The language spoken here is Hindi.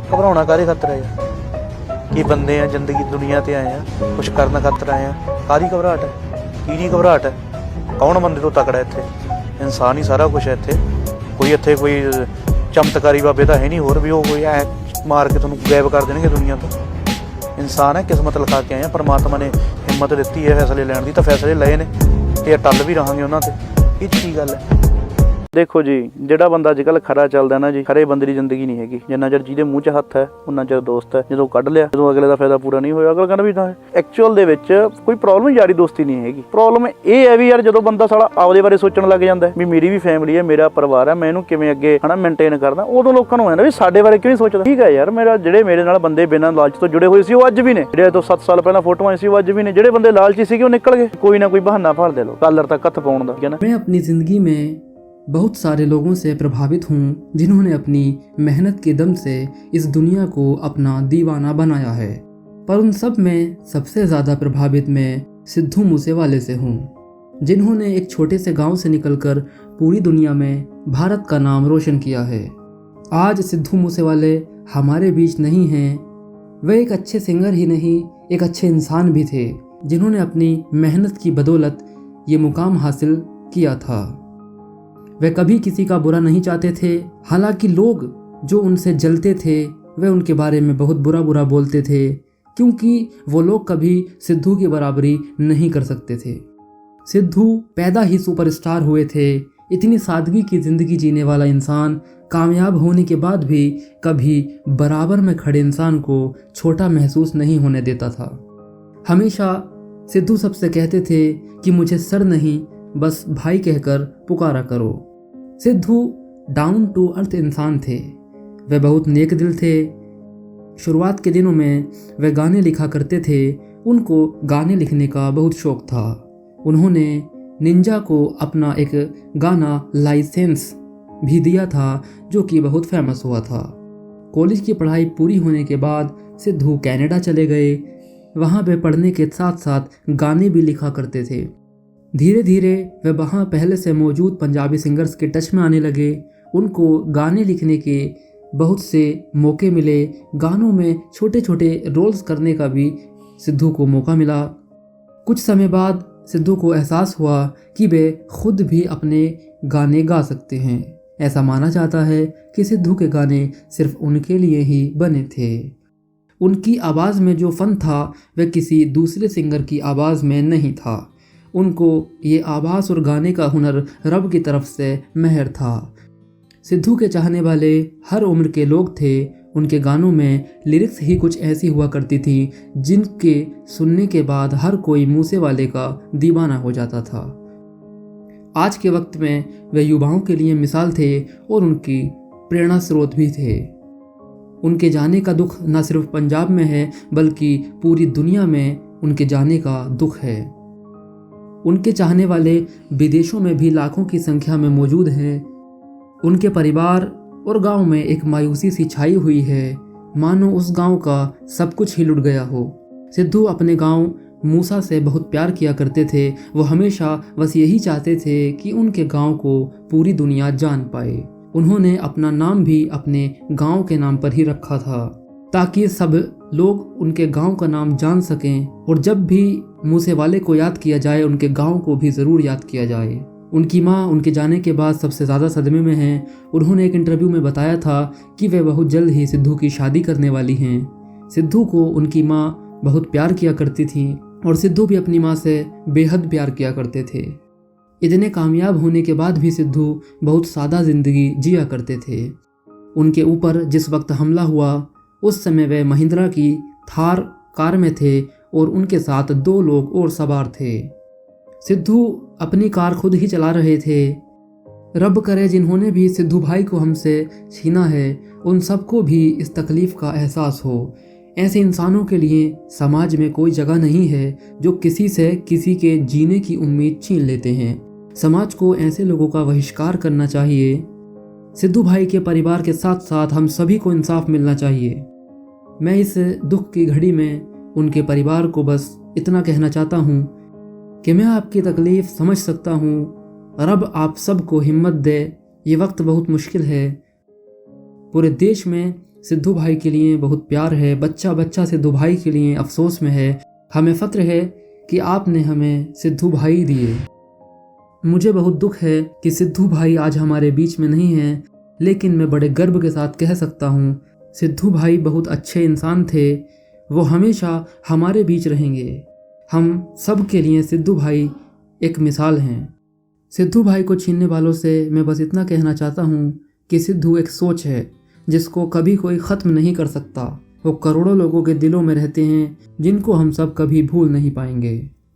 घबराउणा काहदे खातर है यार? कि बंदे हैं, जिंदगी दुनिया ते आए हैं, कुछ करने खातर आए हैं, काहदी घबराहट है? की घबराहट है? कौन बंदे तो तकड़ा इत्थे? इंसान ही सारा कुछ है इत्थे। कोई इत्थे कोई चमत्कारी बाबे तो है नहीं, होर भी वो कोई ऐ मार के तुहानूं गायब कर देणगे दुनिया तो। इंसान है, किस्मत लिखा के आए हैं, परमात्मा ने हिम्मत दित्ती है फैसले लैण दी, तो फैसले लए ने ते टल भी रहांगे उन्हां ते। ਇਹ 'ਚ ਕੀ ਗੱਲ ਹੈ? देखो जी, ਜਿਹੜਾ ਬੰਦਾ ਅੱਜ ਕੱਲ੍ਹ ਖਰਾ ਚੱਲਦਾ ਨਾ ਜੀ, ਖਰੇ ਬੰਦੇ ਦੀ ਜ਼ਿੰਦਗੀ ਨਹੀਂ ਹੈਗੀ। ਜਿੰਨਾ ਚਿਰ ਜਿਹਦੇ ਮੂੰਹ 'ਚ ਹੱਥ ਹੈ ਉਨਾ ਚਿਰ ਦੋਸਤ ਹੈ। ਜਦੋਂ ਕੱਢ ਲਿਆ, ਜਦੋਂ ਅਗਲੇ ਦਾ ਫਾਇਦਾ ਪੂਰਾ ਨਹੀਂ ਹੋਇਆ, ਅਗਲਾ ਕਹਿੰਦਾ ਵੀ ਤਾਂ ਐਕਚੁਅਲ ਦੇ ਵਿੱਚ ਕੋਈ ਪ੍ਰੋਬਲਮ ਯਾਰੀ ਦੋਸਤੀ ਨਹੀਂ ਹੈਗੀ। ਪ੍ਰੋਬਲਮ ਇਹ ਹੈ ਵੀ ਯਾਰ ਜਦੋਂ ਬੰਦਾ ਸਾਲਾ ਆਪਦੇ ਬਾਰੇ ਸੋਚਣ ਲੱਗ ਜਾਂਦਾ ਵੀ ਮੇਰੀ ਵੀ ਫੈਮਿਲੀ ਹੈ, ਮੇਰਾ ਪਰਿਵਾਰ ਹੈ, ਮੈਂ ਇਹਨੂੰ ਕਿਵੇਂ ਅੱਗੇ ਹਨਾ ਮੇਨਟੇਨ ਕਰਦਾ, ਉਦੋਂ ਲੋਕਾਂ ਨੂੰ ਹੋ ਜਾਂਦਾ ਵੀ ਸਾਡੇ ਬਾਰੇ ਕਿਉਂ ਨਹੀਂ ਸੋਚਦਾ। ਠੀਕ ਹੈ ਯਾਰ, ਜਿਹੜੇ ਮੇਰੇ ਨਾਲ ਬੰਦੇ ਬਿਨਾਂ ਲਾਲਚ ਤੋਂ ਜੁੜੇ ਹੋਏ ਸੀ ਉਹ ਅੱਜ ਵੀ ਨੇ, ਜਿਹੜੇ ਤੋਂ 7 ਸਾਲ ਪਹਿਲਾਂ ਫੋਟੋਆਂ ਆਈ ਸੀ ਉਹ ਅੱਜ ਵੀ ਨੇ। ਜਿਹੜੇ ਬੰਦੇ ਲਾਲਚੀ ਸੀਗੇ ਉਹ ਨਿਕਲ ਗਏ, ਕੋਈ ਨਾ ਕੋਈ ਬਹਾਨਾ ਭਾਲਦੇ ਲੋਕ ਕਾਲਰ ਤੱਕ ਹੱਥ ਪਾਉਣ ਦਾ। मैं अपनी ज़िंदगी में बहुत सारे लोगों से प्रभावित हूँ जिन्होंने अपनी मेहनत के दम से इस दुनिया को अपना दीवाना बनाया है, पर उन सब में सबसे ज़्यादा प्रभावित मैं सिद्धू मूसेवाले से हूँ, जिन्होंने एक छोटे से गांव से निकलकर पूरी दुनिया में भारत का नाम रोशन किया है। आज सिद्धू मूसेवाले हमारे बीच नहीं हैं। वे एक अच्छे सिंगर ही नहीं, एक अच्छे इंसान भी थे, जिन्होंने अपनी मेहनत की बदौलत ये मुकाम हासिल किया था। वे कभी किसी का बुरा नहीं चाहते थे, हालांकि लोग जो उनसे जलते थे वे उनके बारे में बहुत बुरा बुरा बोलते थे, क्योंकि वो लोग कभी सिद्धू की बराबरी नहीं कर सकते थे। सिद्धू पैदा ही सुपरस्टार हुए थे। इतनी सादगी की ज़िंदगी जीने वाला इंसान कामयाब होने के बाद भी कभी बराबर में खड़े इंसान को छोटा महसूस नहीं होने देता था। हमेशा सिद्धू सबसे कहते थे कि मुझे सर नहीं, बस भाई कहकर पुकारा करो। सिद्धू डाउन टू अर्थ इंसान थे। वे बहुत नेक दिल थे। शुरुआत के दिनों में वे गाने लिखा करते थे। उनको गाने लिखने का बहुत शौक था। उन्होंने निंजा को अपना एक गाना लाइसेंस भी दिया था, जो कि बहुत फेमस हुआ था। कॉलेज की पढ़ाई पूरी होने के बाद सिद्धू कनाडा चले गए। वहाँ पे पढ़ने के साथ साथ गाने भी लिखा करते थे। धीरे धीरे वे वहाँ पहले से मौजूद पंजाबी सिंगर्स के टच में आने लगे। उनको गाने लिखने के बहुत से मौके मिले। गानों में छोटे छोटे रोल्स करने का भी सिद्धू को मौका मिला। कुछ समय बाद सिद्धू को एहसास हुआ कि वे खुद भी अपने गाने गा सकते हैं। ऐसा माना जाता है कि सिद्धू के गाने सिर्फ उनके लिए ही बने थे। उनकी आवाज़ में जो फ़न था वह किसी दूसरे सिंगर की आवाज़ में नहीं था। उनको ये आवाज़ और गाने का हुनर रब की तरफ से मेहर था। सिद्धू के चाहने वाले हर उम्र के लोग थे। उनके गानों में लिरिक्स ही कुछ ऐसी हुआ करती थी जिनके सुनने के बाद हर कोई मूसेवाले का दीवाना हो जाता था। आज के वक्त में वे युवाओं के लिए मिसाल थे और उनकी प्रेरणा स्रोत भी थे। उनके जाने का दुख न सिर्फ पंजाब में है, बल्कि पूरी दुनिया में उनके जाने का दुख है। उनके चाहने वाले विदेशों में भी लाखों की संख्या में मौजूद हैं। उनके परिवार और गांव में एक मायूसी सी छाई हुई है, मानो उस गांव का सब कुछ ही लुट गया हो। सिद्धू अपने गांव मूसा से बहुत प्यार किया करते थे। वो हमेशा बस यही चाहते थे कि उनके गांव को पूरी दुनिया जान पाए। उन्होंने अपना नाम भी अपने गांव के नाम पर ही रखा था, ताकि सब लोग उनके गांव का नाम जान सकें, और जब भी मूसेवाले को याद किया जाए उनके गांव को भी ज़रूर याद किया जाए। उनकी माँ उनके जाने के बाद सबसे ज़्यादा सदमे में हैं। उन्होंने एक इंटरव्यू में बताया था कि वे बहुत जल्द ही सिद्धू की शादी करने वाली हैं। सिद्धू को उनकी माँ बहुत प्यार किया करती थी और सिद्धू भी अपनी माँ से बेहद प्यार किया करते थे। इतने कामयाब होने के बाद भी सिद्धू बहुत सादा ज़िंदगी जिया करते थे। उनके ऊपर जिस वक्त हमला हुआ उस समय वे महिंद्रा की थार कार में थे और उनके साथ 2 लोग और सवार थे। सिद्धू अपनी कार खुद ही चला रहे थे। रब करे जिन्होंने भी सिद्धू भाई को हमसे छीना है उन सबको भी इस तकलीफ़ का एहसास हो। ऐसे इंसानों के लिए समाज में कोई जगह नहीं है जो किसी से किसी के जीने की उम्मीद छीन लेते हैं। समाज को ऐसे लोगों का बहिष्कार करना चाहिए। सिद्धू भाई के परिवार के साथ साथ हम सभी को इंसाफ मिलना चाहिए। मैं इस दुख की घड़ी में उनके परिवार को बस इतना कहना चाहता हूँ कि मैं आपकी तकलीफ़ समझ सकता हूँ। रब आप सबको हिम्मत दे। ये वक्त बहुत मुश्किल है। पूरे देश में सिद्धू भाई के लिए बहुत प्यार है, बच्चा बच्चा सिद्धू भाई के लिए अफसोस में है। हमें फ़क्र है कि आपने हमें सिद्धू भाई दिए। मुझे बहुत दुख है कि सिद्धू भाई आज हमारे बीच में नहीं हैं, लेकिन मैं बड़े गर्व के साथ कह सकता हूँ सिद्धू भाई बहुत अच्छे इंसान थे। वो हमेशा हमारे बीच रहेंगे। हम सब के लिए सिद्धू भाई एक मिसाल हैं। सिद्धू भाई को छीनने वालों से मैं बस इतना कहना चाहता हूँ कि सिद्धू एक सोच है जिसको कभी कोई ख़त्म नहीं कर सकता। वो करोड़ों लोगों के दिलों में रहते हैं जिनको हम सब कभी भूल नहीं पाएंगे।